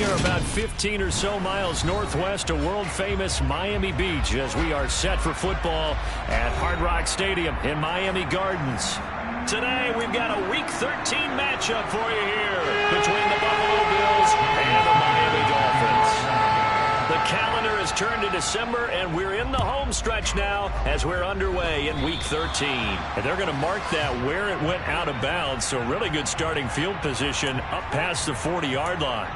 We are about 15 or so miles northwest of world-famous Miami Beach as we are set for football at Hard Rock Stadium in Miami Gardens. Today, we've got a Week 13 matchup for you here between the Buffalo Bills and the Miami Dolphins. The calendar has turned to December, and we're in the home stretch now as we're underway in Week 13. And they're going to mark that where it went out of bounds, so really good starting field position up past the 40-yard line.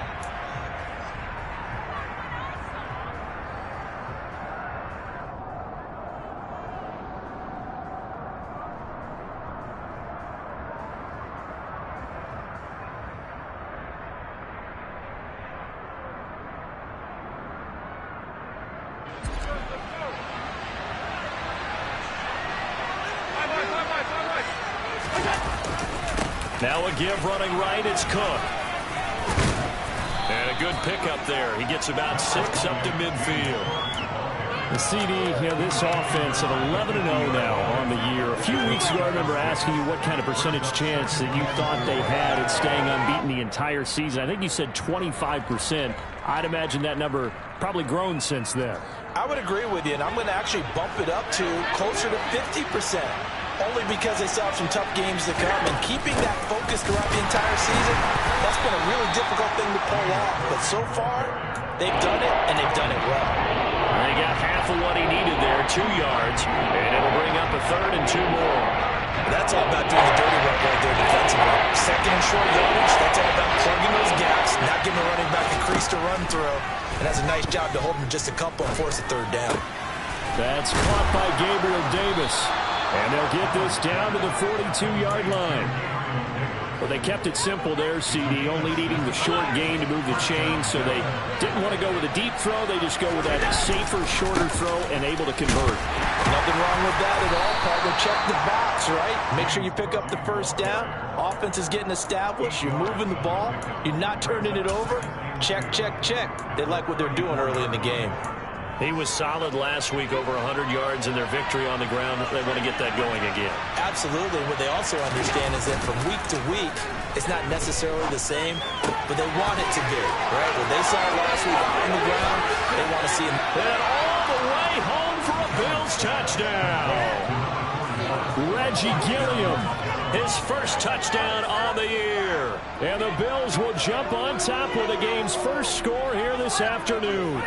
Now a give running right, it's Cook. And a good pickup there. He gets about 6 up to midfield. The CD, this offense at 11-0 now on the year. A few weeks ago, I remember asking you what kind of percentage chance that you thought they had at staying unbeaten the entire season. I think you said 25%. I'd imagine that number probably grown since then. I would agree with you, and I'm going to actually bump it up to closer to 50%. Only because they still have some tough games to come, and keeping that focus throughout the entire season, that's been a really difficult thing to pull off. But so far, they've done it, and they've done it well. They got half of what he needed there, 2 yards, and it'll bring up a 3rd and 2 more. That's all about doing the dirty work right there defensively. Second and short yardage, that's all about plugging those gaps, not giving the running back a crease to run through, and that's a nice job to hold him just a couple and force a 3rd down. That's caught by Gabriel Davis. And they'll get this down to the 42-yard line. Well, they kept it simple there, CD, only needing the short gain to move the chain, so they didn't want to go with a deep throw. They just go with that safer, shorter throw and able to convert. Nothing wrong with that at all, partner. Check the box, right? Make sure you pick up the 1st down. Offense is getting established. You're moving the ball. You're not turning it over. Check, check, check. They like what they're doing early in the game. He was solid last week, over 100 yards in their victory on the ground. They want to get that going again. Absolutely. What they also understand is that from week to week, it's not necessarily the same, but they want it to be, right? What they saw last week on the ground, they want to see him. And all the way home for a Bills touchdown. Reggie Gilliam, his first touchdown on the year. And the Bills will jump on top with the game's first score here this afternoon.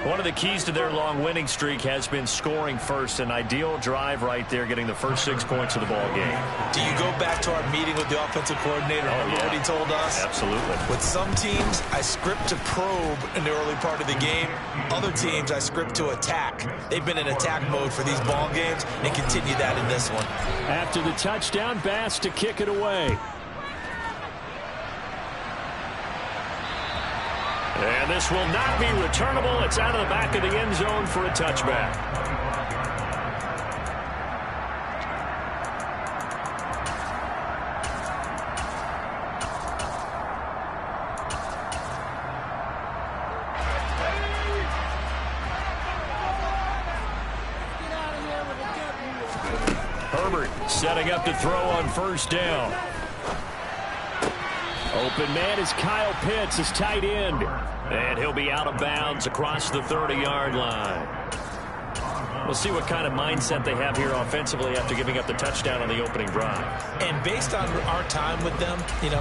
One of the keys to their long winning streak has been scoring first. An ideal drive right there, getting the first 6 points of the ball game. Do you go back to our meeting with the offensive coordinator? Remember what he told us? Absolutely. With some teams, I script to probe in the early part of the game. Other teams, I script to attack. They've been in attack mode for these ball games and continue that in this one. After the touchdown, Bass to kick it away. And this will not be returnable. It's out of the back of the end zone for a touchback. Herbert setting up to throw on 1st down. Open man is Kyle Pitts, his tight end. And he'll be out of bounds across the 30-yard line. We'll see what kind of mindset they have here offensively after giving up the touchdown on the opening drive. And based on our time with them,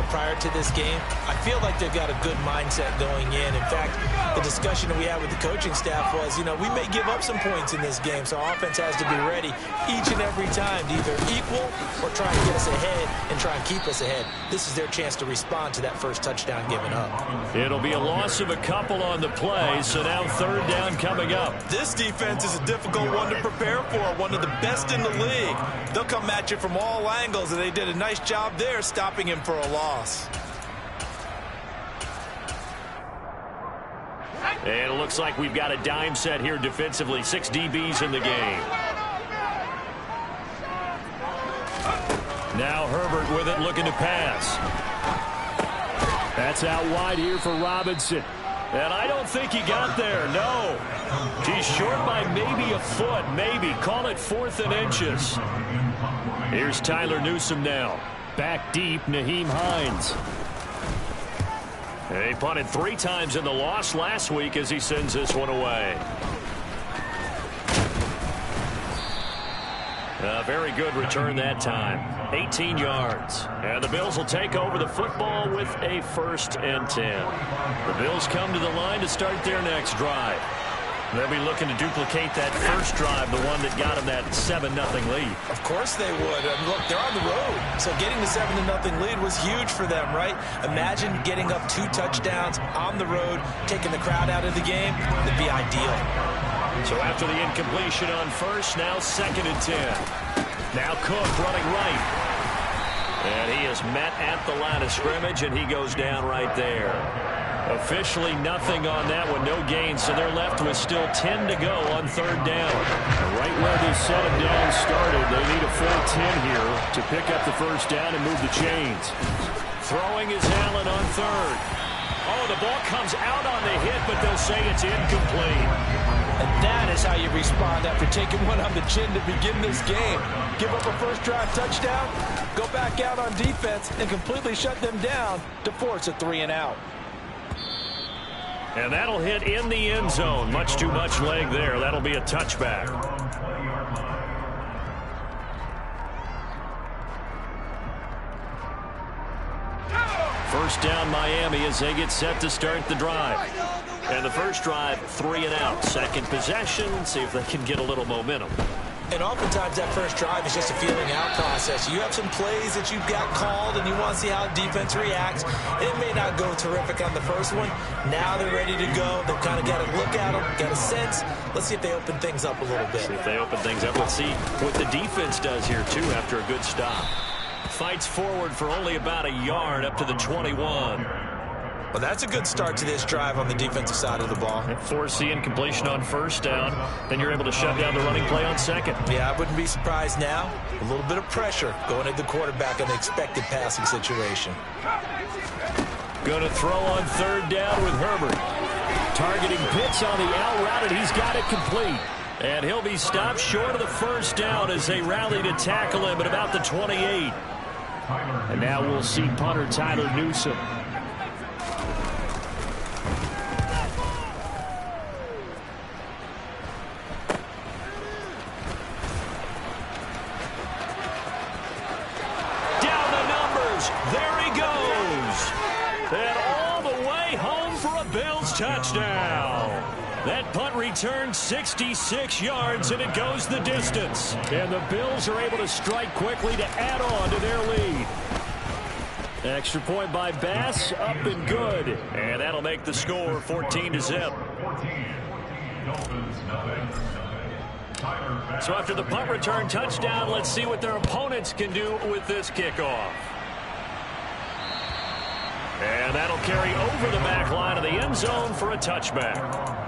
prior to this game, I feel like they've got a good mindset going in. In fact, the discussion that we had with the coaching staff was, we may give up some points in this game, so offense has to be ready each and every time to either equal or try and get us ahead and try and keep us ahead. This is their chance to respond to that first touchdown given up. It'll be a loss of a couple on the play, so now 3rd down coming up. This defense is a difficult one to prepare for, one of the best in the league. They'll come at you from all angles, and they did a nice job there stopping him for a loss. And it looks like we've got a dime set here defensively. 6 DBs in the game. Now Herbert with it, looking to pass. That's out wide here for Robinson. And I don't think he got there, no. He's short by maybe a foot, maybe. Call it 4th and inches. Here's Tyler Newsome now. Back deep, Naheem Hines. He punted 3 times in the loss last week as he sends this one away. A very good return that time. 18 yards. And the Bills will take over the football with a 1st and 10. The Bills come to the line to start their next drive. They'll be looking to duplicate that first drive, the one that got them that 7-0 lead. Of course they would. Look, they're on the road. So getting the 7-0 lead was huge for them, right? Imagine getting up 2 touchdowns on the road, taking the crowd out of the game. That'd be ideal. So after the incompletion on first, now 2nd and 10. Now Cook running right. And he is met at the line of scrimmage, and he goes down right there. Officially nothing on that one, no gain, so they're left with still 10 to go on 3rd down. Right where this set of down started, they need a full 10 here to pick up the 1st down and move the chains. Throwing is Allen on 3rd. Oh, the ball comes out on the hit, but they'll say it's incomplete. And that is how you respond after taking one on the chin to begin this game. Give up a first drive touchdown, go back out on defense, and completely shut them down to force a 3-and-out. And that'll hit in the end zone. Much too much leg there. That'll be a touchback. First down Miami as they get set to start the drive. And the first drive, 3-and-out. 2nd possession, see if they can get a little momentum. And oftentimes that first drive is just a feeling out process. You have some plays that you've got called and you want to see how defense reacts. It may not go terrific on the first one. Now they're ready to go. They've kind of got to look at them, got a sense. Let's see if they open things up a little bit. See if they open things up. Let's see what the defense does here, too, after a good stop. Fights forward for only about a yard up to the 21. Well, that's a good start to this drive on the defensive side of the ball. Force the incompletion on 1st down. Then you're able to shut down the running play on 2nd. Yeah, I wouldn't be surprised now. A little bit of pressure going at the quarterback in the expected passing situation. Going to throw on 3rd down with Herbert. Targeting Pitts on the out route, and he's got it complete. And he'll be stopped short of the 1st down as they rally to tackle him at about the 28. And now we'll see punter Tyler Newsome. Down the numbers. There he goes. And all the way home for a Bills touchdown. That punt returned 66 yards, and it goes the distance. And the Bills are able to strike quickly to add on to their lead. Extra point by Bass, up and good. And that'll make the score 14-0. So after the punt return touchdown, let's see what their opponents can do with this kickoff. And that'll carry over the back line of the end zone for a touchback.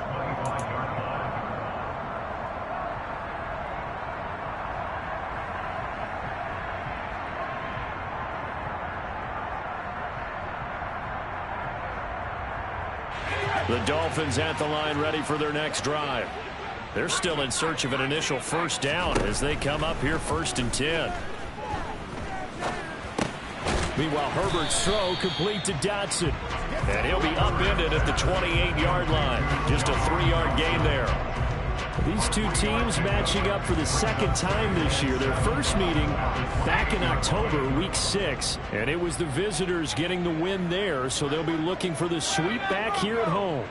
The Dolphins at the line ready for their next drive. They're still in search of an initial 1st down as they come up here 1st and 10. Meanwhile, Herbert's throw complete to Dotson. And he'll be upended at the 28-yard line. Just a 3-yard gain there. These two teams matching up for the 2nd time this year. Their first meeting back in October, week 6. And it was the visitors getting the win there, so they'll be looking for the sweep back here at home.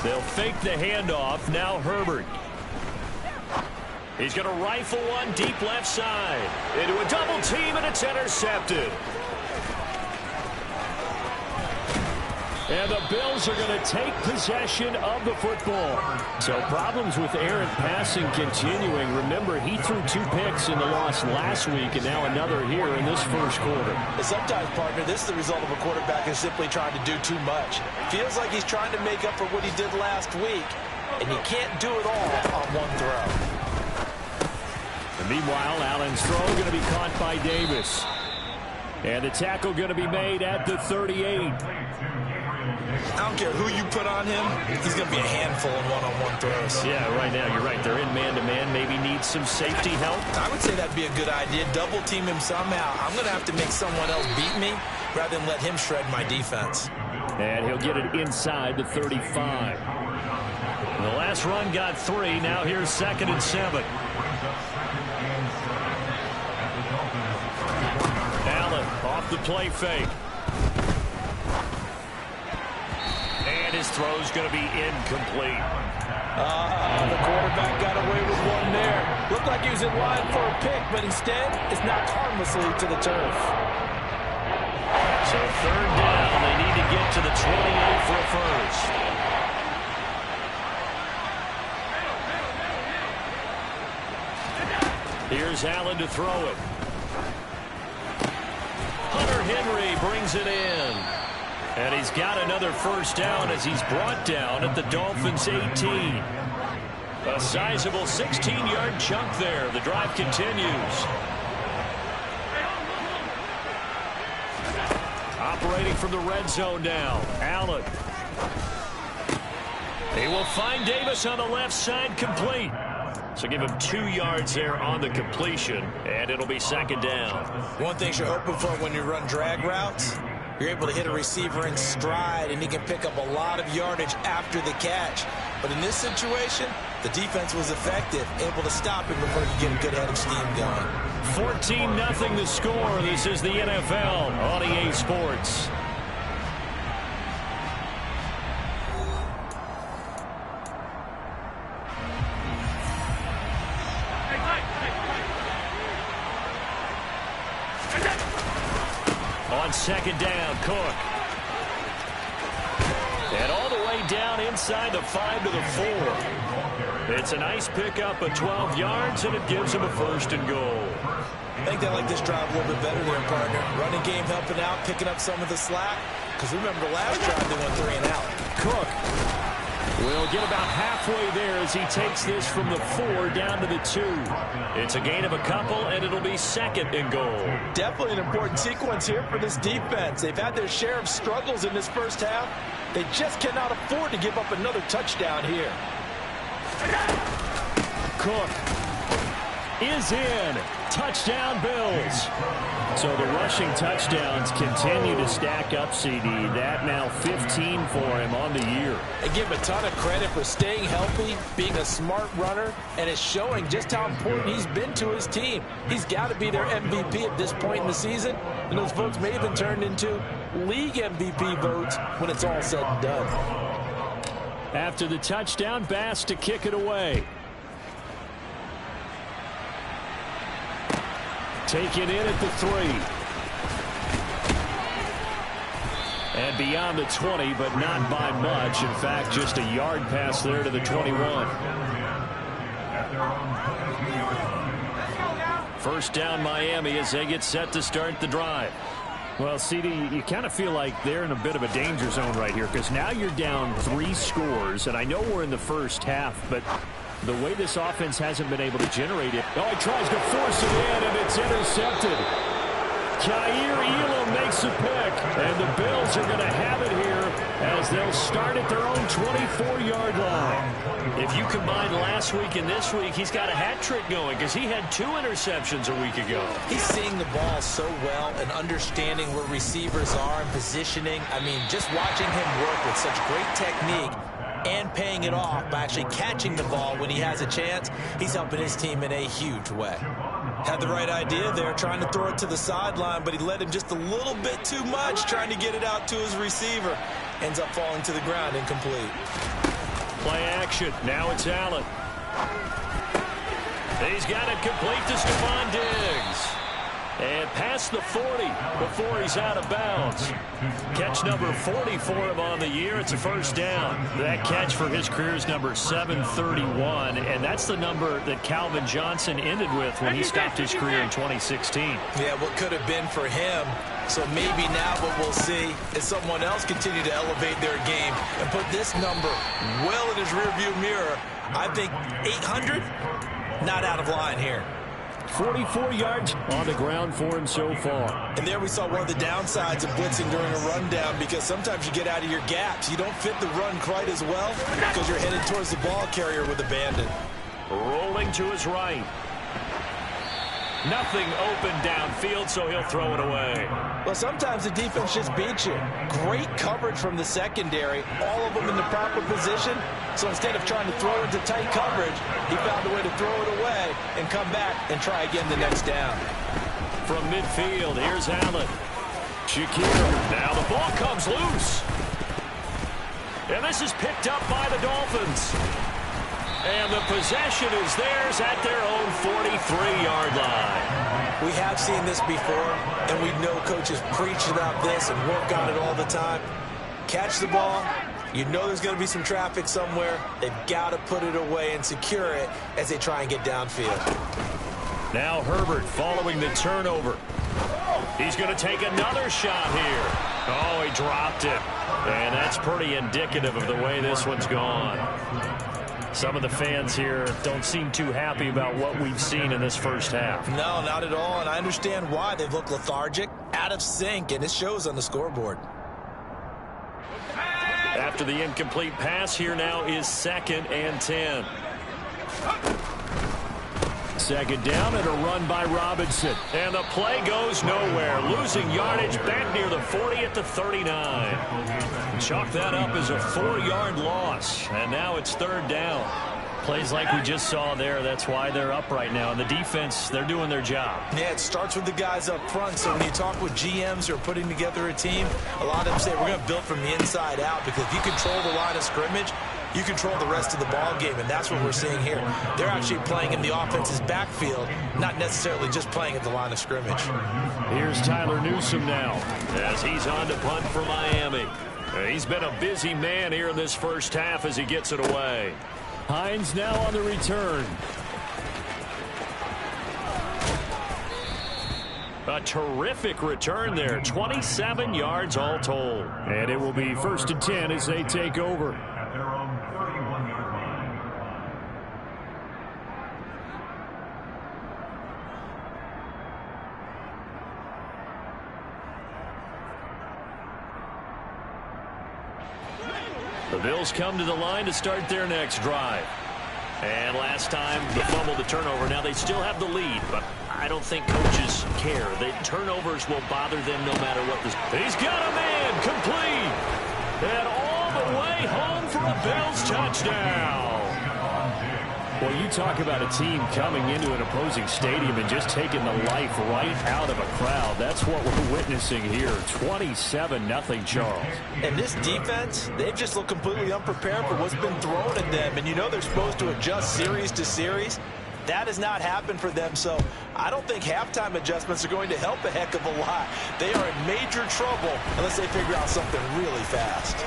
They'll fake the handoff. Now Herbert. He's going to rifle one deep left side. Into a double team, and it's intercepted. And the Bills are going to take possession of the football. So problems with errant passing continuing. Remember, he threw 2 picks in the loss last week, and now another here in this first quarter. And sometimes, partner, this is the result of a quarterback who's simply trying to do too much. Feels like he's trying to make up for what he did last week, and he can't do it all on one throw. And meanwhile, Allen's throw going to be caught by Davis. And the tackle going to be made at the 38. I don't care who you put on him, he's going to be a handful in one-on-one throws. Yeah, right now, you're right. They're in man-to-man, maybe need some safety help. I would say that'd be a good idea. Double team him somehow. I'm going to have to make someone else beat me. rather than let him shred my defense. And he'll get it inside the 35. The last run got 3. Now here's 2nd and 7. Allen off the play fake. And his throw's going to be incomplete. The quarterback got away with one there. Looked like he was in line for a pick, but instead it's knocked harmlessly to the turf. So 3rd down. They need to get to the 28 for a first. Here's Allen to throw it. Hunter Henry brings it in. And he's got another first down as he's brought down at the Dolphins' 18. A sizable 16-yard chunk there. The drive continues. Operating from the red zone now. Allen. He will find Davis on the left side, complete. So give him 2 yards there on the completion, and it'll be 2nd down. One thing you're hoping for when you run drag routes, you're able to hit a receiver in stride, and he can pick up a lot of yardage after the catch. But in this situation, the defense was effective, able to stop him before he could get a good head of steam going. 14-0 the score. This is the NFL on EA Sports. On 2nd down, Cook. And all the way down inside the 5 to the 4. It's a nice pickup of 12 yards, and it gives him a 1st and goal. I think they like this drive a little bit better there, partner. Running game helping out, picking up some of the slack. Because remember the last drive, they went 3 and out. Cook will get about halfway there as he takes this from the 4 down to the 2. It's a gain of a couple, and it'll be 2nd and goal. Definitely an important sequence here for this defense. They've had their share of struggles in this first half. They just cannot afford to give up another touchdown here. Cook is in. Touchdown, Bills. So the rushing touchdowns continue to stack up, CD. That now 15 for him on the year. And give him a ton of credit for staying healthy, being a smart runner, and it's showing just how important he's been to his team. He's got to be their MVP at this point in the season, and those votes may even turn into league MVP votes when it's all said and done. After the touchdown, Bass to kick it away. Taken in at the 3. And beyond the 20, but not by much. In fact, just a yard pass there to the 21. First down, Miami, as they get set to start the drive. Well, CD, you kind of feel like they're in a bit of a danger zone right here, because now you're down 3 scores, and I know we're in the first half, but the way this offense hasn't been able to generate it. Oh, he tries to force it in, and it's intercepted. Kaiir Elam makes a pick, and the Bills are going to have it here as they'll start at their own 24-yard line. If you combine last week and this week, he's got a hat trick going because he had 2 interceptions a week ago. He's seeing the ball so well and understanding where receivers are and positioning. I mean, just watching him work with such great technique and paying it off by actually catching the ball when he has a chance, he's helping his team in a huge way. Had the right idea there, trying to throw it to the sideline, but he led him just a little bit too much, trying to get it out to his receiver. Ends up falling to the ground, incomplete. Play action. Now it's Allen. He's got it complete to Stephon Diggs. And past the 40 before he's out of bounds. Catch number 40 for him on the year. It's a first down. That catch for his career is number 731, and that's the number that Calvin Johnson ended with when he stopped his career in 2016. Yeah, what could have been for him. So maybe now what we'll see is someone else continue to elevate their game and put this number well in his rearview mirror. I think 800, not out of line here. 44 yards on the ground for him so far. And there we saw one of the downsides of blitzing during a rundown, because sometimes you get out of your gaps. You don't fit the run quite as well because you're headed towards the ball carrier with abandon. Rolling to his right. Nothing open downfield, so he'll throw it away. Well, sometimes the defense just beats you. Great coverage from the secondary, all of them in the proper position. So instead of trying to throw into tight coverage, he found a way to throw it away and come back and try again the next down. From midfield, here's Allen. Shakir, now the ball comes loose. And this is picked up by the Dolphins. And the possession is theirs at their own 43-yard line. We have seen this before, and we know coaches preach about this and work on it all the time. Catch the ball. You know there's going to be some traffic somewhere. They've got to put it away and secure it as they try and get downfield. Now Herbert following the turnover. He's going to take another shot here. Oh, he dropped it. And that's pretty indicative of the way this one's gone. Some of the fans here don't seem too happy about what we've seen in this first half. No, not at all, and I understand why. They've looked lethargic, out of sync, and it shows on the scoreboard. After the incomplete pass, here now is 2nd and 10. Second down and a run by Robinson. And the play goes nowhere. Losing yardage back near the 40 at the 39. Chalk that up as a 4-yard loss. And now it's 3rd down. Plays like we just saw there. That's why they're up right now. And the defense, they're doing their job. Yeah, it starts with the guys up front. So when you talk with GMs who are putting together a team, a lot of them say we're going to build from the inside out, because if you control the line of scrimmage, you control the rest of the ball game, and that's what we're seeing here. They're actually playing in the offense's backfield, not necessarily just playing at the line of scrimmage. Here's Tyler Newsome now, as he's on to punt for Miami. He's been a busy man here in this first half as he gets it away. Hines now on the return. A terrific return there. 27 yards all told. And it will be 1st and 10 as they take over. The Bills come to the line to start their next drive. And last time, the fumble, the turnover. Now they still have the lead, but I don't think coaches care. The turnovers will bother them no matter what. He's got a man complete. And all the way home for a Bills touchdown. Well, you talk about a team coming into an opposing stadium and just taking the life right out of a crowd. That's what we're witnessing here. 27-0, Charles. And this defense, they've just looked completely unprepared for what's been thrown at them. And you know they're supposed to adjust series to series. That has not happened for them, so I don't think halftime adjustments are going to help a heck of a lot. They are in major trouble unless they figure out something really fast.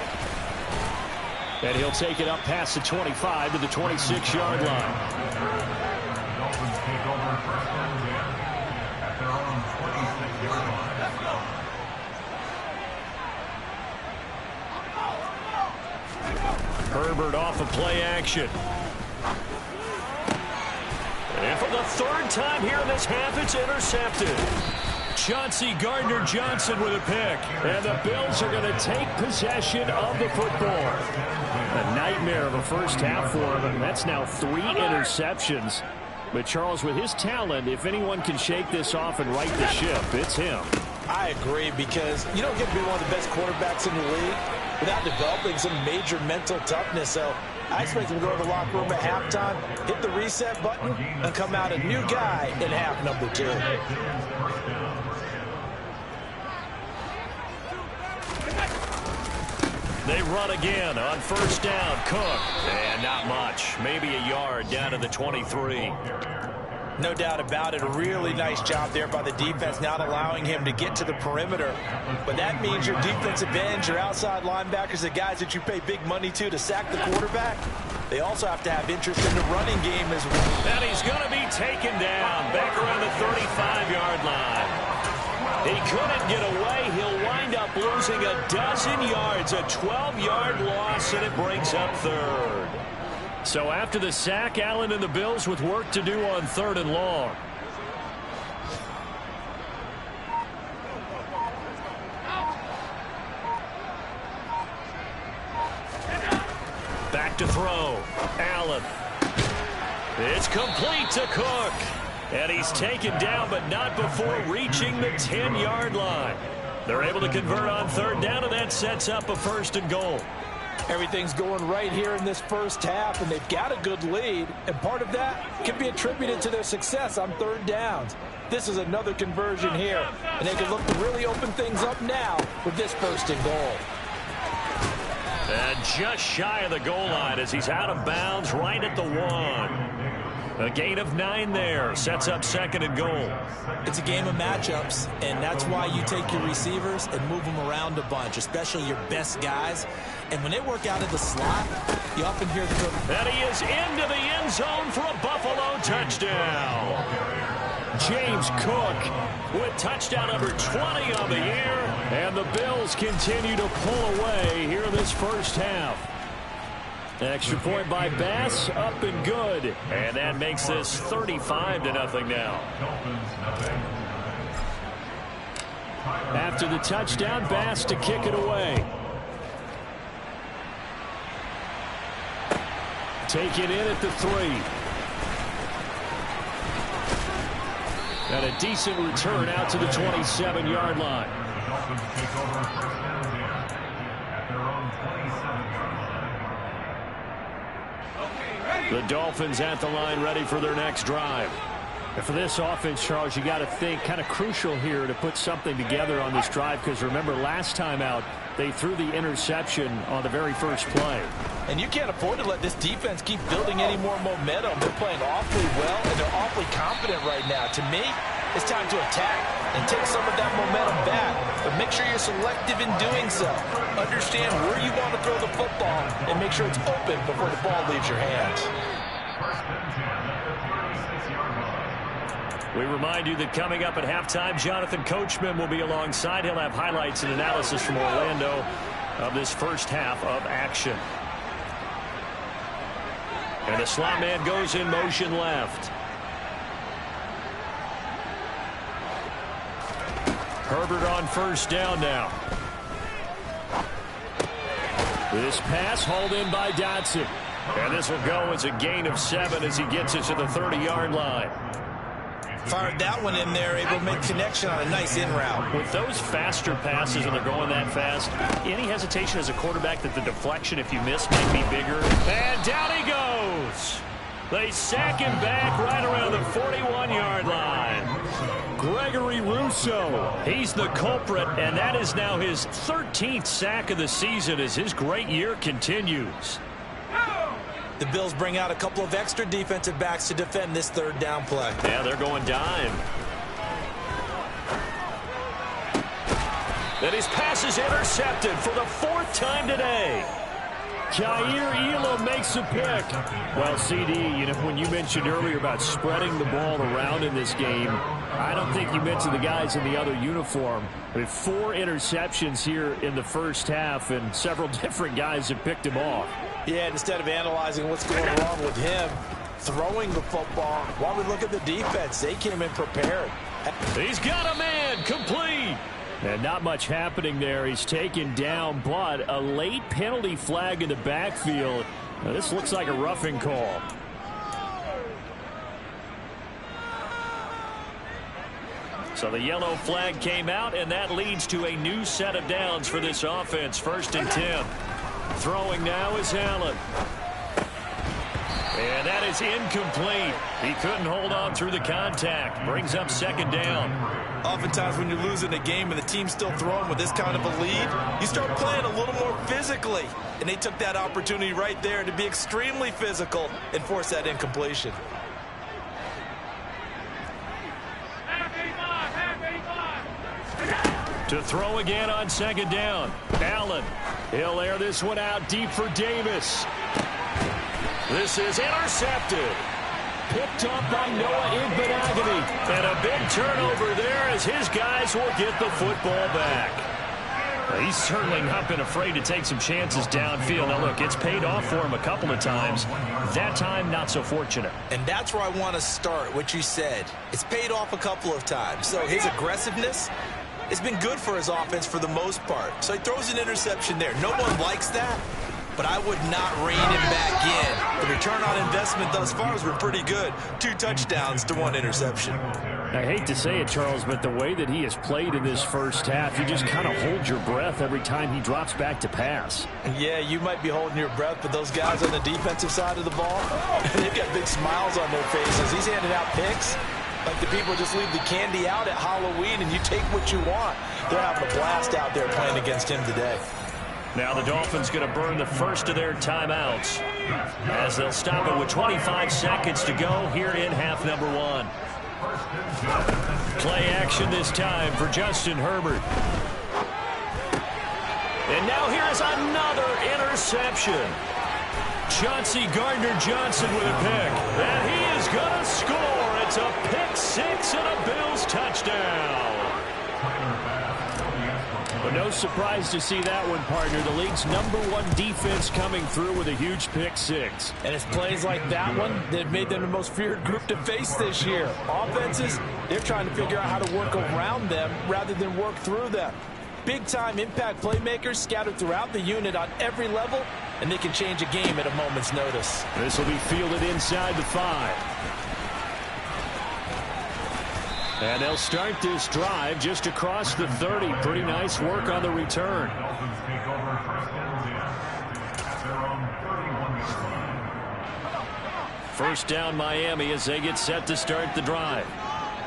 And he'll take it up past the 25 to the 26-yard line. Herbert off of play action. And for the 3rd time here in this half, it's intercepted. Chauncey Gardner-Johnson with a pick. And the Bills are going to take possession of the football. A nightmare of a first half for him, and that's now 3 interceptions. But Charles, with his talent, if anyone can shake this off and right the ship, it's him. I agree, because you don't get to be one of the best quarterbacks in the league without developing some major mental toughness. So I expect him to go to the locker room at halftime, hit the reset button, and come out a new guy in half number 2. They run again on 1st down. Cook. And not much. Maybe a yard down to the 23. No doubt about it. A really nice job there by the defense, not allowing him to get to the perimeter. But that means your defensive ends, your outside linebackers, the guys that you pay big money to sack the quarterback, they also have to have interest in the running game as well. And he's going to be taken down back around the 35-yard line. He couldn't get away. He'll wind up losing a dozen yards, a 12-yard loss, and it brings up 3rd. So after the sack, Allen and the Bills with work to do on 3rd and long. Back to throw. Allen. It's complete to Cook. And he's taken down, but not before reaching the 10-yard line. They're able to convert on third down, and that sets up a 1st and goal. Everything's going right here in this first half, and they've got a good lead. And part of that can be attributed to their success on third downs. This is another conversion here, and they can look to really open things up now with this 1st and goal. And just shy of the goal line as he's out of bounds right at the 1. A gain of 9 there. Sets up 2nd and goal. It's a game of matchups, and that's why you take your receivers and move them around a bunch, especially your best guys. And when they work out of the slot, you often hear the... And he is into the end zone for a Buffalo touchdown. James Cook with touchdown number 20 on the year. And the Bills continue to pull away here in this first half. Extra point by Bass, up and good. And that makes this 35-0 now. After the touchdown, Bass to kick it away. Taken in at the 3. And a decent return out to the 27-yard line. The Dolphins at the line ready for their next drive. And for this offense, Charles, you got to think kind of crucial here to put something together on this drive, because remember last time out they threw the interception on the very first play. And you can't afford to let this defense keep building any more momentum. They're playing awfully well, and they're awfully confident right now. To me, it's time to attack and take some of that momentum back. But make sure you're selective in doing so. Understand where you want to throw the football and make sure it's open before the ball leaves your hands. We remind you that coming up at halftime, Jonathan Coachman will be alongside. He'll have highlights and analysis from Orlando of this first half of action. And the slot man goes in motion left. Herbert on 1st down now. This pass hauled in by Dotson. And this will go as a gain of 7 as he gets it to the 30-yard line. Fired that one in there, able to make connection on a nice in route. With those faster passes and they're going that fast, any hesitation as a quarterback that the deflection, if you miss, might be bigger. And down he goes. They sack him back right around the 41-yard line. Gregory Rousseau, he's the culprit, and that is now his 13th sack of the season as his great year continues. The Bills bring out a couple of extra defensive backs to defend this 3rd down play. Yeah, they're going dime. Then his pass is intercepted for the 4th time today. Jair Elam makes a pick. Well, CD, you know, when you mentioned earlier about spreading the ball around in this game, I don't think you mentioned the guys in the other uniform. With 4 interceptions here in the first half, and several different guys have picked him off. Yeah, instead of analyzing what's going wrong with him throwing the football, while we look at the defense, they came in prepared. He's got a man, complete. And not much happening there. He's taken down, but a late penalty flag in the backfield. Now, this looks like a roughing call. So the yellow flag came out, and that leads to a new set of downs for this offense. 1st and 10. Throwing now is Allen. And that is incomplete. He couldn't hold on through the contact. Brings up 2nd down. Oftentimes when you're losing a game and the team's still throwing with this kind of a lead, you start playing a little more physically. And they took that opportunity right there to be extremely physical and force that incompletion. To throw again on 2nd down. Allen. He'll air this one out deep for Davis. This is intercepted. Picked up by Noah Igbenogany. And a big turnover there as his guys will get the football back. He's certainly not been afraid to take some chances downfield. Now, look, it's paid off for him a couple of times. That time, not so fortunate. And that's where I want to start, what you said. It's paid off a couple of times. So his aggressiveness has been good for his offense for the most part. So he throws an interception there. No one likes that. but I would not rein him back in. The return on investment thus far has been pretty good. 2 touchdowns to 1 interception. I hate to say it, Charles, but the way that he has played in this first half, you just kind of hold your breath every time he drops back to pass. Yeah, you might be holding your breath, but those guys on the defensive side of the ball, they've got big smiles on their faces. He's handing out picks like the people just leave the candy out at Halloween and you take what you want. They're having a blast out there playing against him today. Now the Dolphins going to burn the first of their timeouts as they'll stop it with 25 seconds to go here in half number 1. Play action this time for Justin Herbert. And now here's another interception. Chauncey Gardner-Johnson with a pick. And he is going to score. It's a pick 6 and a Bills touchdown. But no surprise to see that one, partner. The league's #1 defense coming through with a huge pick 6. And it's plays like that one that made them the most feared group to face this year. Offenses, they're trying to figure out how to work around them rather than work through them. Big-time impact playmakers scattered throughout the unit on every level, and they can change a game at a moment's notice. This will be fielded inside the 5. And they'll start this drive just across the 30. Pretty nice work on the return. First down Miami as they get set to start the drive.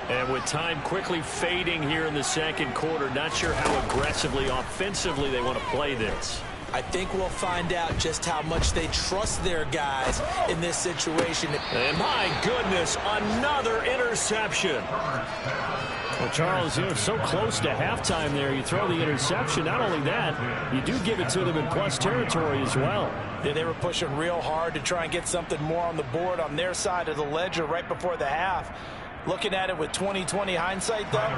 And with time quickly fading here in the second quarter, not sure how aggressively, offensively they want to play this. I think we'll find out just how much they trust their guys in this situation. And my goodness, another interception. Well, Charles, you're so close to halftime there. You throw the interception. Not only that, you do give it to them in plus territory as well. Yeah, they were pushing real hard to try and get something more on the board on their side of the ledger right before the half. Looking at it with 20/20 hindsight, though,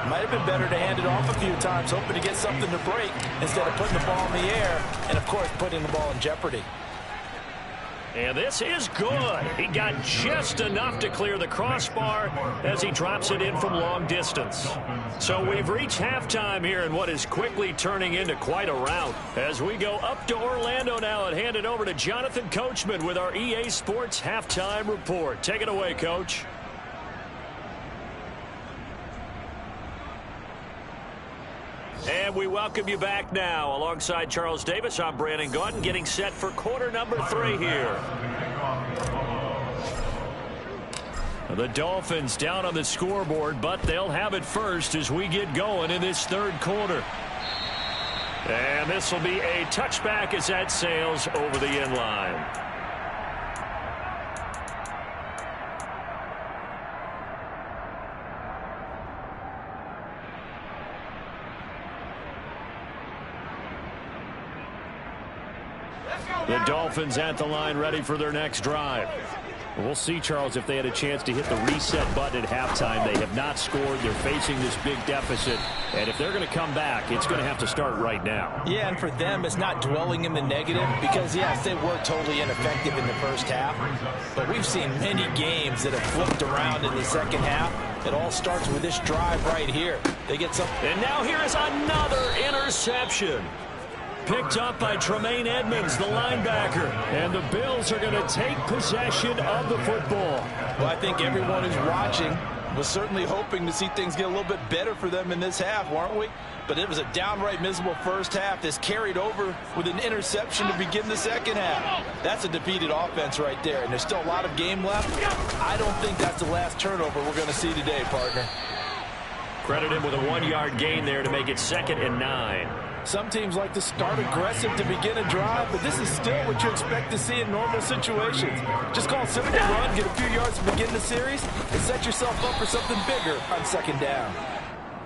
might have been better to hand it off a few times, hoping to get something to break instead of putting the ball in the air and, of course, putting the ball in jeopardy. And this is good. He got just enough to clear the crossbar as he drops it in from long distance. So we've reached halftime here in what is quickly turning into quite a rout. As we go up to Orlando now and hand it over to Jonathan Coachman with our EA Sports Halftime Report. Take it away, Coach. And we welcome you back now. Alongside Charles Davis, I'm Brandon Gaudin, getting set for quarter number 3 here. The Dolphins down on the scoreboard, but they'll have it first as we get going in this third quarter. And this will be a touchback as that sails over the end line. The Dolphins at the line ready for their next drive. We'll see, Charles, if they had a chance to hit the reset button at halftime. They have not scored. They're facing this big deficit. And if they're going to come back, it's going to have to start right now. Yeah, and for them, it's not dwelling in the negative because, yes, they were totally ineffective in the first half. But we've seen many games that have flipped around in the second half. It all starts with this drive right here. They get some. And now here is another interception. Picked up by Tremaine Edmonds, the linebacker. And the Bills are going to take possession of the football. Well, I think everyone who's watching was certainly hoping to see things get a little bit better for them in this half, weren't we? But it was a downright miserable first half. This carried over with an interception to begin the second half. That's a defeated offense right there, and there's still a lot of game left. I don't think that's the last turnover we're going to see today, partner. Credit him with a 1-yard gain there to make it 2nd and 9. Some teams like to start aggressive to begin a drive, but this is still what you expect to see in normal situations. Just call a simple run, get a few yards to begin the series, and set yourself up for something bigger on second down.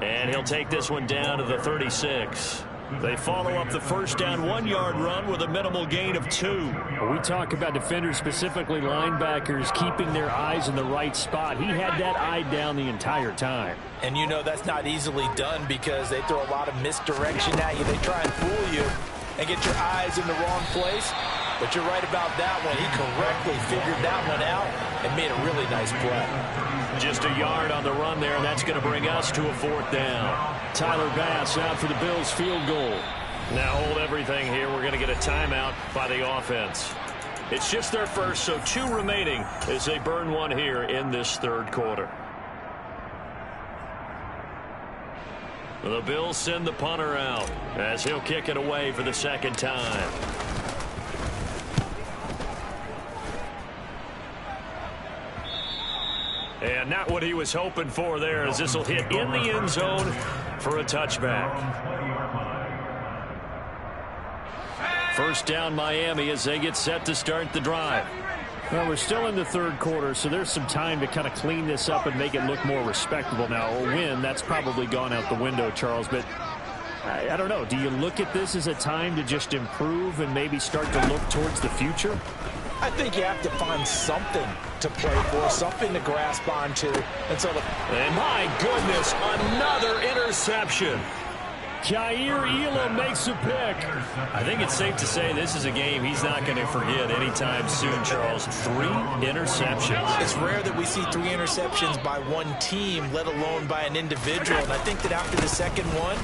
And he'll take this one down to the 36. They follow up the first down 1-yard run with a minimal gain of 2. We talk about defenders, specifically linebackers, keeping their eyes in the right spot. He had that eye down the entire time. And you know that's not easily done because they throw a lot of misdirection at you. They try and fool you and get your eyes in the wrong place. But you're right about that one. He correctly figured that one out and made a really nice play. Just a yard on the run there, and that's going to bring us to a 4th down. Tyler Bass out for the Bills field goal. Now hold everything here. We're going to get a timeout by the offense. It's just their first, so 2 remaining as they burn one here in this third quarter. The Bills send the punter out as he'll kick it away for the second time. And not what he was hoping for there, as this will hit in the end zone for a touchback. First down Miami as they get set to start the drive. Well, we're still in the third quarter, so there's some time to kind of clean this up and make it look more respectable now. A win, that's probably gone out the window, Charles, but I don't know. Do you look at this as a time to just improve and maybe start to look towards the future? I think you have to find something to play for, something to grasp onto. And my goodness, another interception. Jair Elam makes a pick. I think it's safe to say this is a game he's not going to forget anytime soon, Charles. 3 interceptions. It's rare that we see 3 interceptions by one team, let alone by an individual. And I think that after the second one,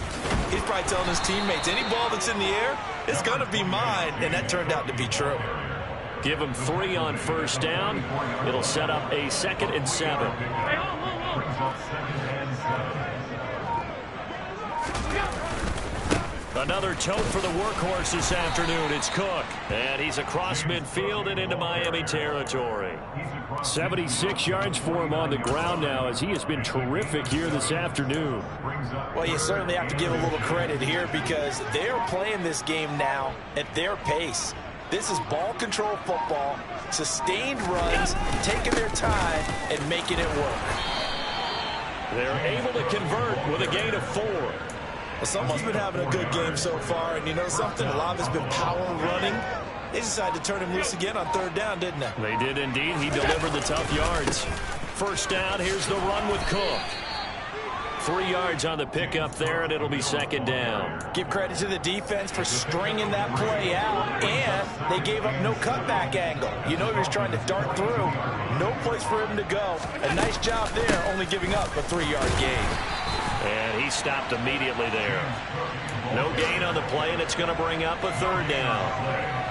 he's probably telling his teammates, any ball that's in the air, it's going to be mine. And that turned out to be true. Give him 3 on first down. It'll set up a 2nd and 7. Another tote for the workhorse this afternoon. It's Cook. And he's across midfield and into Miami territory. 76 yards for him on the ground now, as he has been terrific here this afternoon. Well, you certainly have to give a little credit here because they're playing this game now at their pace. This is ball control football, sustained runs, taking their time and making it work. They're able to convert with a gain of 4. Well, someone's been having a good game so far, and you know something? A lot of it's been power running. They decided to turn him loose again on 3rd down, didn't they? They did indeed. He delivered the tough yards. First down, here's the run with Cook. 3 yards on the pickup there, and it'll be 2nd down. Give credit to the defense for stringing that play out, and they gave up no cutback angle. You know he was trying to dart through. No place for him to go. A nice job there, only giving up a 3-yard gain. And he stopped immediately there. No gain on the play, and it's going to bring up a 3rd down.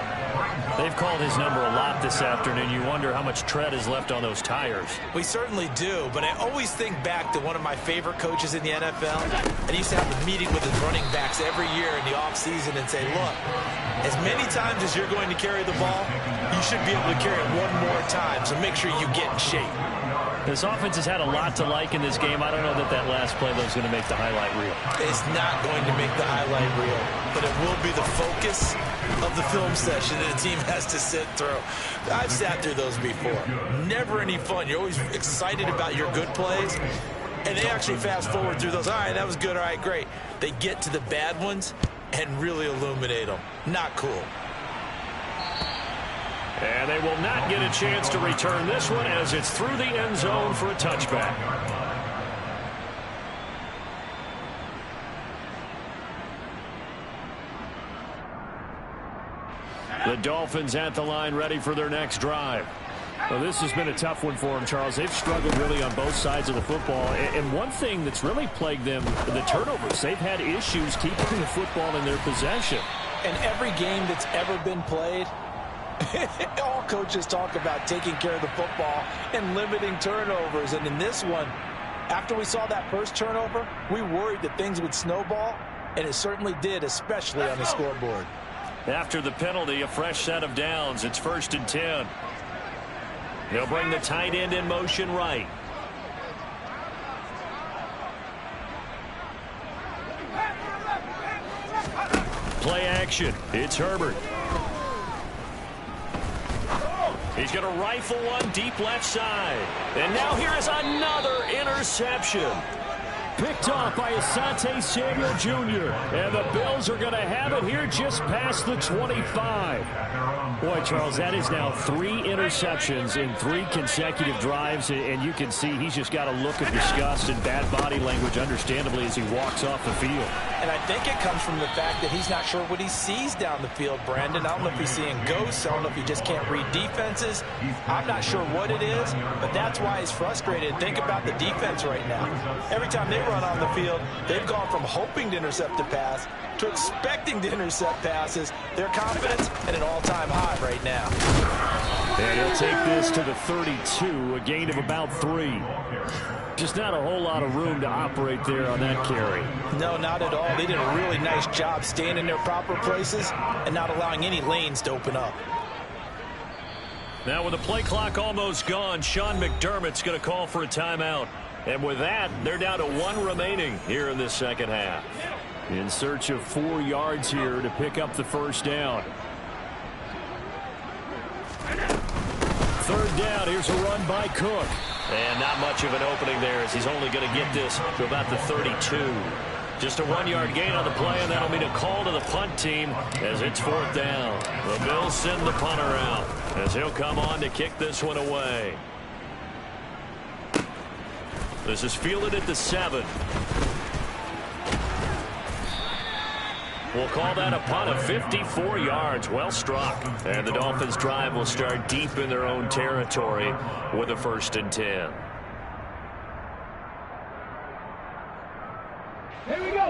They've called his number a lot this afternoon. You wonder how much tread is left on those tires. We certainly do, but I always think back to one of my favorite coaches in the NFL, and he used to have a meeting with his running backs every year in the offseason and say, look, as many times as you're going to carry the ball, you should be able to carry it one more time, so make sure you get in shape. This offense has had a lot to like in this game. I don't know that last play, though, is going to make the highlight reel. It's not going to make the highlight reel, but it will be the focus of the film session that the team has to sit through. I've sat through those before. Never any fun. You're always excited about your good plays, and they actually fast forward through those. All right, that was good. All right, great. They get to the bad ones and really illuminate them. Not cool. And they will not get a chance to return this one as it's through the end zone for a touchback. The Dolphins at the line, ready for their next drive. Well, this has been a tough one for them, Charles. They've struggled really on both sides of the football. And one thing that's really plagued them, the turnovers. They've had issues keeping the football in their possession. And every game that's ever been played, all coaches talk about taking care of the football and limiting turnovers. And in this one, after we saw that first turnover, we worried that things would snowball, and it certainly did, especially on the scoreboard. After the penalty, a fresh set of downs. It's 1st and 10. They'll bring the tight end in motion right. Play action. It's Herbert. He's going to rifle one deep left side. And now here is another interception. Picked off by Asante Samuel Jr. And the Bills are going to have it here just past the 25. Boy, Charles, that is now 3 interceptions in 3 consecutive drives. And you can see he's just got a look of disgust and bad body language, understandably, as he walks off the field. And I think it comes from the fact that he's not sure what he sees down the field, Brandon. I don't know if he's seeing ghosts. I don't know if he just can't read defenses. I'm not sure what it is, but that's why he's frustrated. Think about the defense right now. Every time they run on the field. They've gone from hoping to intercept a pass to expecting to intercept passes. Their confidence at an all-time high right now. And he'll take this to the 32, a gain of about 3. Just not a whole lot of room to operate there on that carry. No, not at all. They did a really nice job staying in their proper places and not allowing any lanes to open up. Now with the play clock almost gone, Sean McDermott's going to call for a timeout. And with that, they're down to 1 remaining here in this second half. In search of 4 yards here to pick up the first down. Third down, here's a run by Cook. And not much of an opening there as he's only going to get this to about the 32. Just a 1-yard gain on the play, and that'll mean a call to the punt team as it's 4th down. The Bills send the punter out as he'll come on to kick this one away. This is fielded at the 7. We'll call that a punt of 54 yards. Well struck. And the Dolphins drive will start deep in their own territory with a 1st and 10.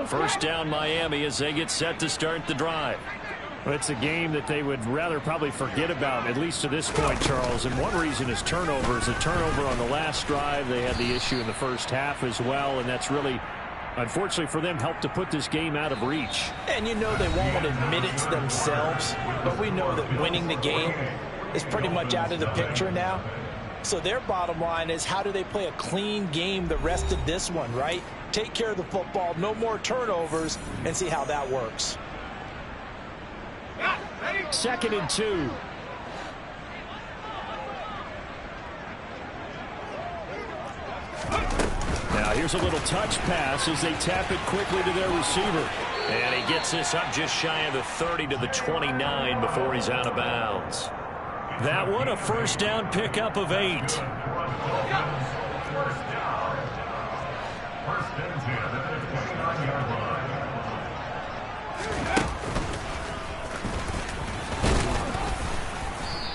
First down Miami as they get set to start the drive. Well, it's a game that they would rather probably forget about, at least to this point, Charles. And one reason is turnovers. A turnover on the last drive. They had the issue in the first half as well, and that's really, unfortunately for them, helped to put this game out of reach. And you know they won't admit it to themselves, but we know that winning the game is pretty much out of the picture now. So their bottom line is, how do they play a clean game the rest of this one, right? Take care of the football, no more turnovers, and see how that works. 2nd and 2. Now here's a little touch pass as they tap it quickly to their receiver. And he gets this up just shy of the 30 to the 29 before he's out of bounds. That one a first down pickup of 8.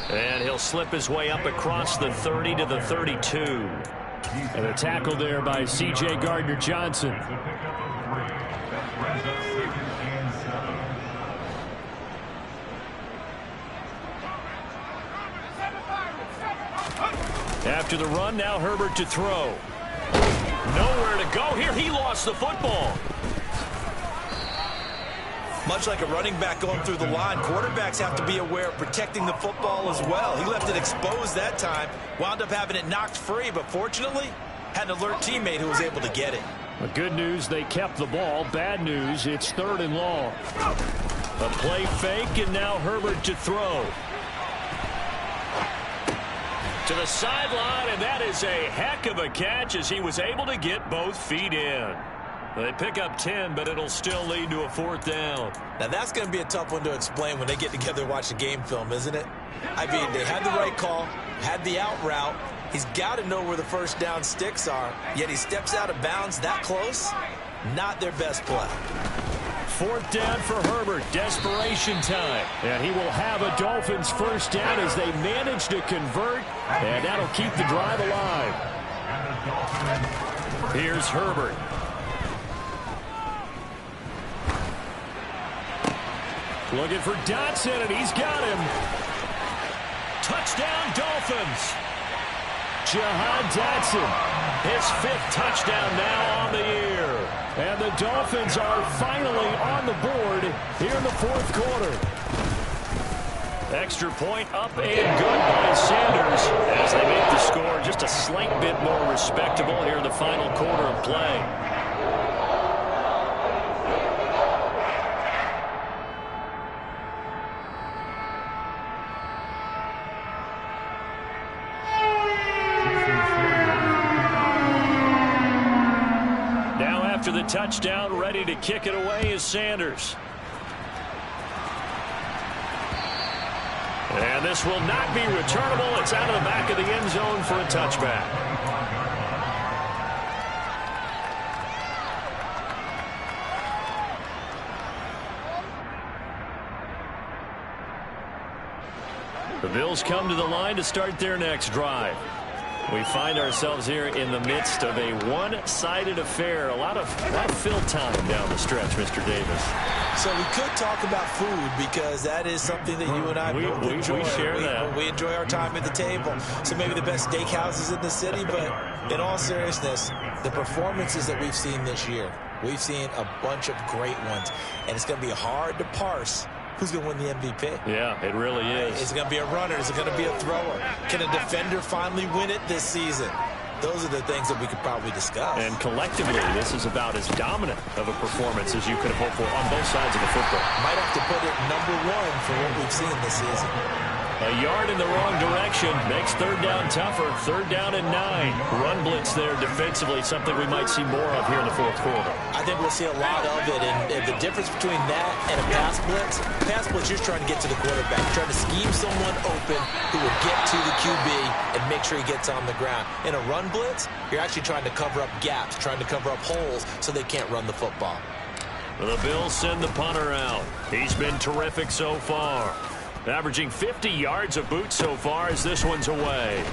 And he'll slip his way up across the 30 to the 32. And a tackle there by C.J. Gardner-Johnson. After the run, now Herbert to throw. Nowhere to go here. He lost the football. Much like a running back going through the line, quarterbacks have to be aware of protecting the football as well. He left it exposed that time, wound up having it knocked free, but fortunately, had an alert teammate who was able to get it. Well, good news, they kept the ball. Bad news, it's 3rd and long. A play fake, and now Herbert to throw. To the sideline, and that is a heck of a catch as he was able to get both feet in. They pick up 10, but it'll still lead to a 4th down. Now, that's going to be a tough one to explain when they get together and watch the game film, isn't it? I mean, they had the right call, had the out route. He's got to know where the first down sticks are, yet he steps out of bounds that close. Not their best play. 4th down for Herbert. Desperation time. And he will have a Dolphins first down as they manage to convert. And that'll keep the drive alive. Here's Herbert. Looking for Dotson, and he's got him. Touchdown, Dolphins. Jahan Dotson, his 5th touchdown now on the year. And the Dolphins are finally on the board here in the 4th quarter. Extra point up and good by Sanders as they make the score just a slight bit more respectable here in the final quarter of play. After the touchdown, ready to kick it away is Sanders. And this will not be returnable. It's out of the back of the end zone for a touchback. The Bills come to the line to start their next drive. We find ourselves here in the midst of a one-sided affair. A lot of fill time down the stretch, Mr. Davis. So we could talk about food because that is something that you and I both enjoy. We share that. We enjoy our time at the table. So maybe the best steakhouses in the city, but in all seriousness, the performances that we've seen this year, we've seen a bunch of great ones, and it's going to be hard to parse who's going to win the MVP. Yeah, it really is. Is it going to be a runner? Is it going to be a thrower? Can a defender finally win it this season? Those are the things that we could probably discuss. And collectively, this is about as dominant of a performance as you could have hoped for on both sides of the football. Might have to put it #1 for what we've seen this season. A yard in the wrong direction makes third down tougher. Third down and 9. Run blitz there defensively, something we might see more of here in the fourth quarter. I think we'll see a lot of it, and the difference between that and a pass blitz, you're trying to get to the quarterback, trying to scheme someone open who will get to the QB and make sure he gets on the ground. In a run blitz, you're actually trying to cover up gaps, trying to cover up holes so they can't run the football. The Bills send the punter out. He's been terrific so far. Averaging 50 yards a boot so far as this one's away.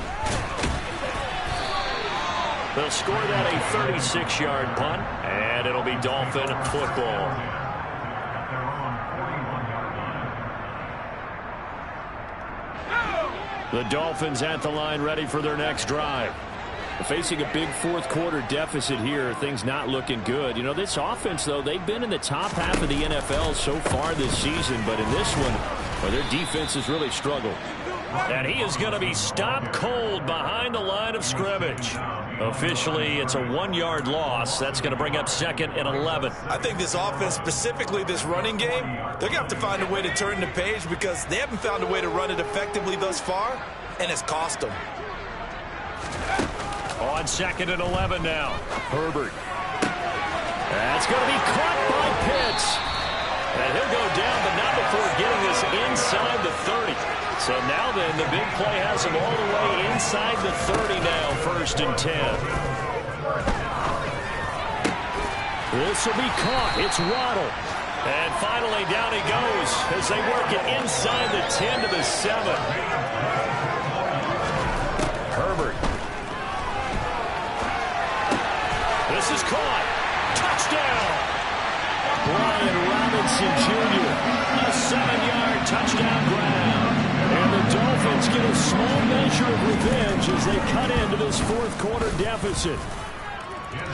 They'll score that a 36-yard punt, and it'll be Dolphin football. The Dolphins at the line ready for their next drive. Facing a big fourth quarter deficit here, things not looking good. You know, this offense, though, they've been in the top half of the NFL so far this season, but in this one, well, their defense has really struggled. And he is going to be stopped cold behind the line of scrimmage. Officially, it's a 1-yard loss. That's going to bring up 2nd and 11. I think this offense, specifically this running game, they're going to have to find a way to turn the page because they haven't found a way to run it effectively thus far, and it's cost them. On 2nd and 11 now. Herbert. That's going to be caught by Pitts. And he'll go down, but not before getting this inside the 30. So now then, the big play has him all the way inside the 30 now, 1st and 10. This will be caught. It's Waddle. And finally down he goes as they work it inside the 10 to the 7. Herbert. This is caught. Touchdown. Brian Robinson Jr. A 7-yard touchdown grab. And the Dolphins get a small measure of revenge as they cut into this fourth quarter deficit.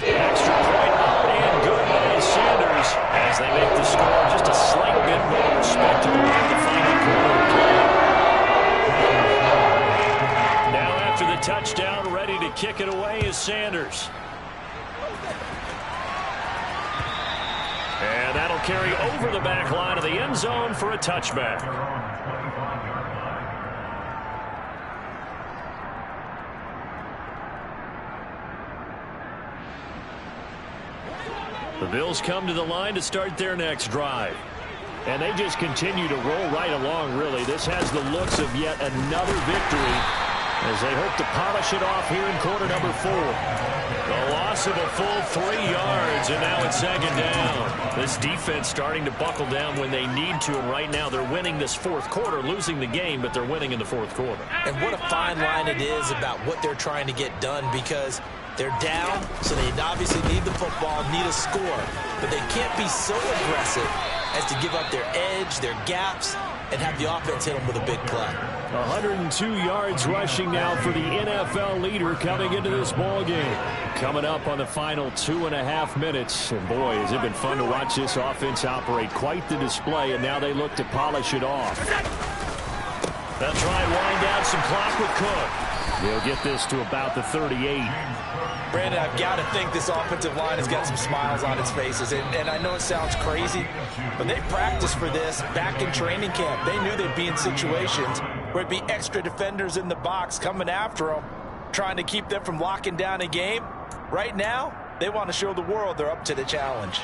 Extra point up and good by Sanders as they make the score just a slight bit more respectable in the final quarter of play. Now after the touchdown, ready to kick it away is Sanders. And that'll carry over the back line of the end zone for a touchback. The Bills come to the line to start their next drive. And they just continue to roll right along, really. This has the looks of yet another victory as they hope to polish it off here in quarter number 4. The loss of a full 3 yards, and now it's 2nd down. This defense starting to buckle down when they need to, and right now they're winning this fourth quarter, losing the game, but they're winning in the fourth quarter. And what a fine line it is about what they're trying to get done because they're down, so they obviously need the football, need a score, but they can't be so aggressive as to give up their edge, their gaps, and have the offense hit them with a big play. 102 yards rushing now for the NFL leader coming into this ball game. Coming up on the final 2.5 minutes. And boy, has it been fun to watch this offense operate. Quite the display, and now they look to polish it off. They'll try and wind down some clock with Cook. They'll get this to about the 38. Brandon, I've got to think this offensive line has got some smiles on its faces. And I know it sounds crazy, but they practiced for this back in training camp. They knew they'd be in situations where it'd be extra defenders in the box coming after them, trying to keep them from locking down a game. Right now, they want to show the world they're up to the challenge.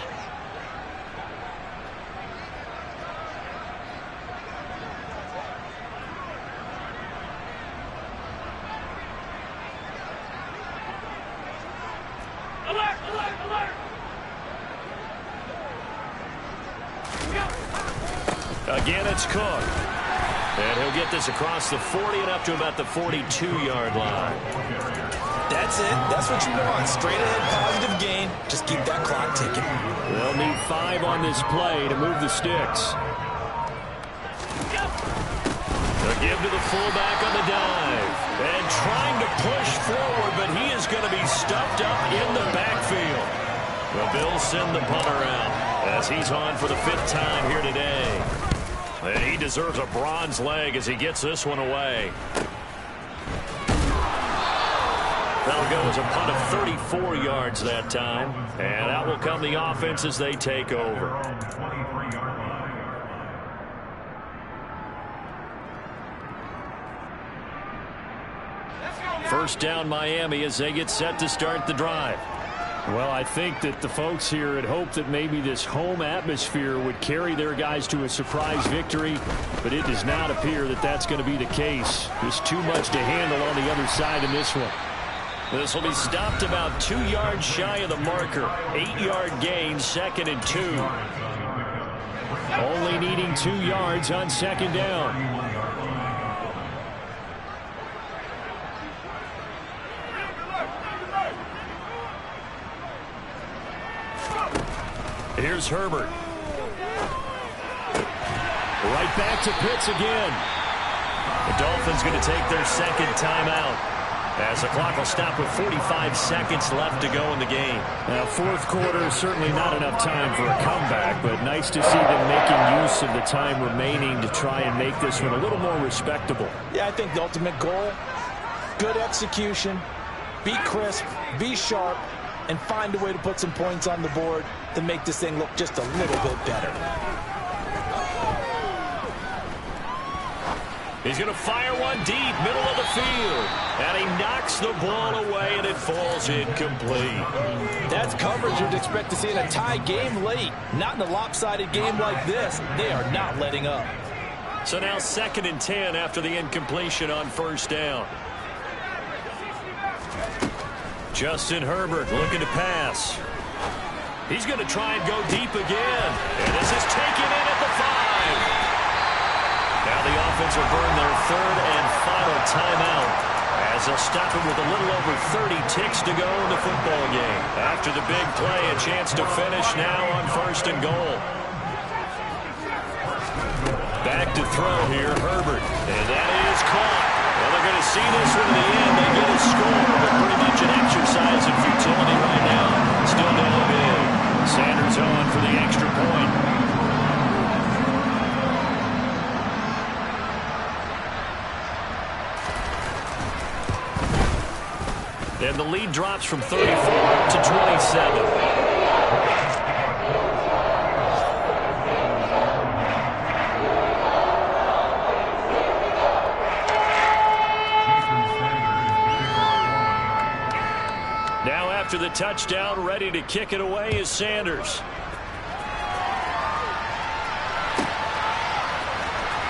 Again, it's Cook. And he'll get this across the 40 and up to about the 42-yard line. That's it. That's what you want. Straight ahead positive gain. Just keep that clock ticking. They'll need 5 on this play to move the sticks. They'll give to the fullback on the dive. And trying to push forward, but he is going to be stuffed up in the backfield. The Bills send the punter out as he's on for the 5th time here today. And he deserves a bronze leg as he gets this one away. That'll go as a punt of 34 yards that time. And out will come the offense as they take over. First down Miami as they get set to start the drive. Well, I think that the folks here had hoped that maybe this home atmosphere would carry their guys to a surprise victory, but it does not appear that that's going to be the case. There's too much to handle on the other side in this one. This will be stopped about 2 yards shy of the marker. 8-yard gain, 2nd and 2. Only needing 2 yards on 2nd down. Here's Herbert. Right back to Pitts again. The Dolphins going to take their 2nd timeout as the clock will stop with 45 seconds left to go in the game. Now, 4th quarter, certainly not enough time for a comeback, but nice to see them making use of the time remaining to try and make this one a little more respectable. Yeah, I think the ultimate goal, good execution, be crisp, be sharp, and find a way to put some points on the board to make this thing look just a little bit better. He's going to fire one deep, middle of the field. And he knocks the ball away, and it falls incomplete. That's coverage you'd expect to see in a tie game late. Not in a lopsided game like this. They are not letting up. So now 2nd and 10 after the incompletion on 1st down. Justin Herbert looking to pass. He's going to try and go deep again. And this is taken in at the 5. Now the offense will burn their 3rd and final timeout as they'll stop it with a little over 30 ticks to go in the football game. After the big play, a chance to finish now on 1st and goal. Back to throw here, Herbert. And that is caught. Well, they're going to see this one in the end. They get a score, but pretty much an exercise in futility right now. Still no big. Sanders on for the extra point. And the lead drops from 34 to 27. After the touchdown, ready to kick it away is Sanders.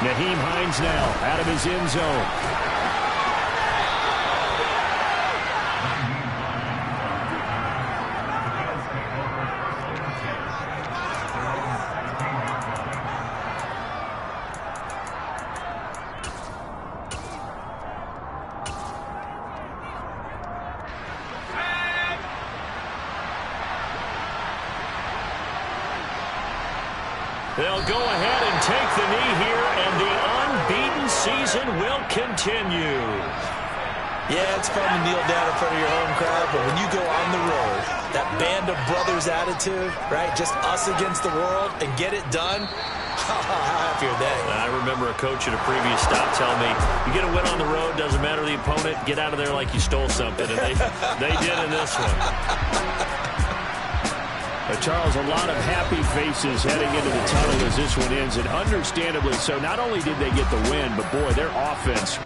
Nyheim Hines now out of his end zone. They'll go ahead and take the knee here, and the unbeaten season will continue. Yeah, it's fun to kneel down in front of your home crowd, but when you go on the road, that band of brothers attitude, right, just us against the world, and get it done, how happy are they? I remember a coach at a previous stop telling me, you get a win on the road, doesn't matter the opponent, get out of there like you stole something, and they did in this one. Charles, a lot of happy faces heading into the tunnel as this one ends, and understandably so. Not only did they get the win, but boy, their offense